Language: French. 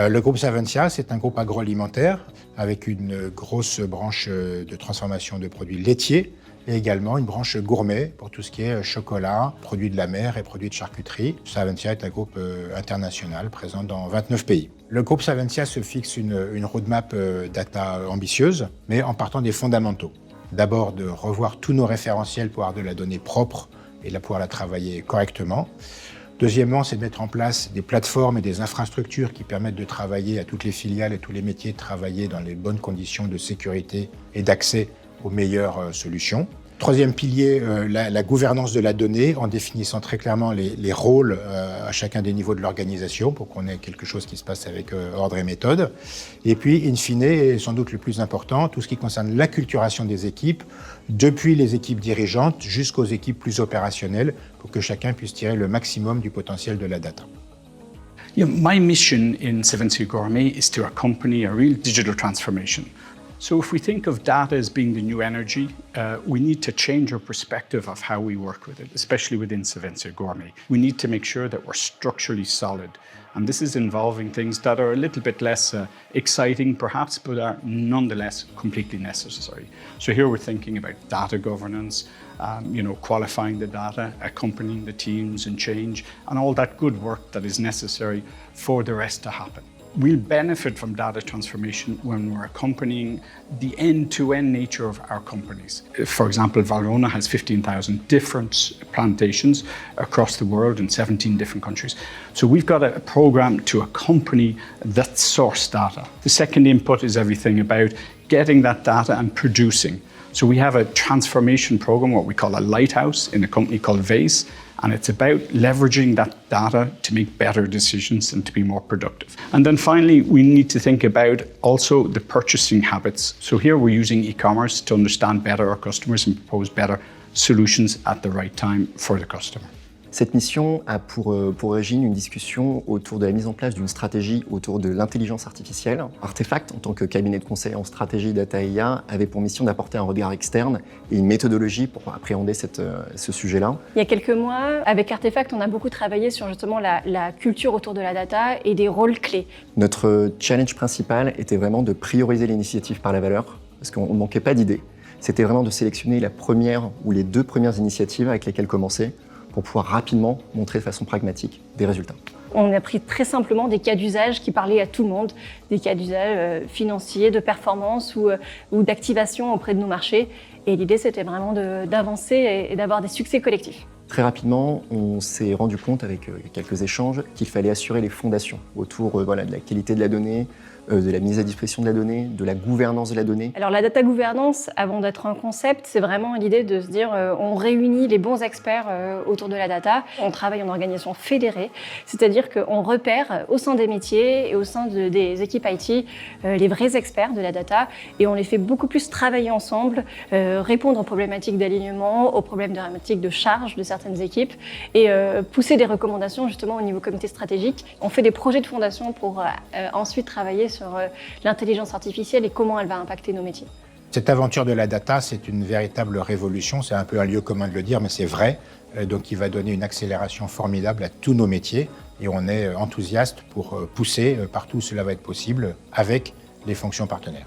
Le groupe Savencia, c'est un groupe agroalimentaire avec une grosse branche de transformation de produits laitiers et également une branche gourmet pour tout ce qui est chocolat, produits de la mer et produits de charcuterie. Savencia est un groupe international présent dans 29 pays. Le groupe Savencia se fixe une roadmap data ambitieuse, mais en partant des fondamentaux. D'abord, de revoir tous nos référentiels pour avoir de la donnée propre et de pouvoir la travailler correctement. Deuxièmement, c'est de mettre en place des plateformes et des infrastructures qui permettent de travailler à toutes les filiales et tous les métiers, de travailler dans les bonnes conditions de sécurité et d'accès aux meilleures solutions. Troisième pilier, la gouvernance de la donnée, en définissant très clairement les rôles à chacun des niveaux de l'organisation pour qu'on ait quelque chose qui se passe avec ordre et méthode. Et puis, in fine, et sans doute le plus important, tout ce qui concerne l'acculturation des équipes, depuis les équipes dirigeantes jusqu'aux équipes plus opérationnelles, pour que chacun puisse tirer le maximum du potentiel de la data. Yeah, my mission in Savencia Gourmet is to accompany a real digital transformation. So if we think of data as being the new energy, we need to change our perspective of how we work with it, especially within Savencia Gourmet. We need to make sure that we're structurally solid. And this is involving things that are a little bit less exciting perhaps, but are nonetheless completely necessary. So here we're thinking about data governance, qualifying the data, accompanying the teams and change, and all that good work that is necessary for the rest to happen. We'll benefit from data transformation when we're accompanying the end-to-end nature of our companies. For example, Valrhona has 15,000 different plantations across the world in 17 different countries. So we've got a program to accompany that source data. The second input is everything about getting that data and producing. So we have a transformation program, what we call a lighthouse, in a company called Vase, and it's about leveraging that data to make better decisions and to be more productive. And then finally, we need to think about also the purchasing habits. So here we're using e-commerce to understand better our customers and propose better solutions at the right time for the customer. Cette mission a pour origine une discussion autour de la mise en place d'une stratégie autour de l'intelligence artificielle. Artefact, en tant que cabinet de conseil en stratégie data IA, avait pour mission d'apporter un regard externe et une méthodologie pour appréhender ce sujet-là. Il y a quelques mois, avec Artefact, on a beaucoup travaillé sur justement la culture autour de la data et des rôles clés. Notre challenge principal était vraiment de prioriser l'initiative par la valeur, parce qu'on ne manquait pas d'idées. C'était vraiment de sélectionner la première ou les deux premières initiatives avec lesquelles commencer, pour pouvoir rapidement montrer de façon pragmatique des résultats. On a pris très simplement des cas d'usage qui parlaient à tout le monde, des cas d'usage financiers, de performance ou d'activation auprès de nos marchés. Et l'idée, c'était vraiment d'avancer et d'avoir des succès collectifs. Très rapidement, on s'est rendu compte avec quelques échanges qu'il fallait assurer les fondations autour de la qualité de la donnée, de la mise à disposition de la donnée, de la gouvernance de la donnée. Alors la data gouvernance, avant d'être un concept, c'est vraiment l'idée de se dire on réunit les bons experts autour de la data. On travaille en organisation fédérée, c'est-à-dire qu'on repère au sein des métiers et au sein des équipes IT les vrais experts de la data et on les fait beaucoup plus travailler ensemble, répondre aux problématiques d'alignement, aux problématiques de charge de certaines équipes et pousser des recommandations justement au niveau comité stratégique. On fait des projets de fondation pour ensuite travailler sur l'intelligence artificielle et comment elle va impacter nos métiers. Cette aventure de la data, c'est une véritable révolution. C'est un peu un lieu commun de le dire, mais c'est vrai. Donc, il va donner une accélération formidable à tous nos métiers. Et on est enthousiaste pour pousser partout où cela va être possible avec les fonctions partenaires.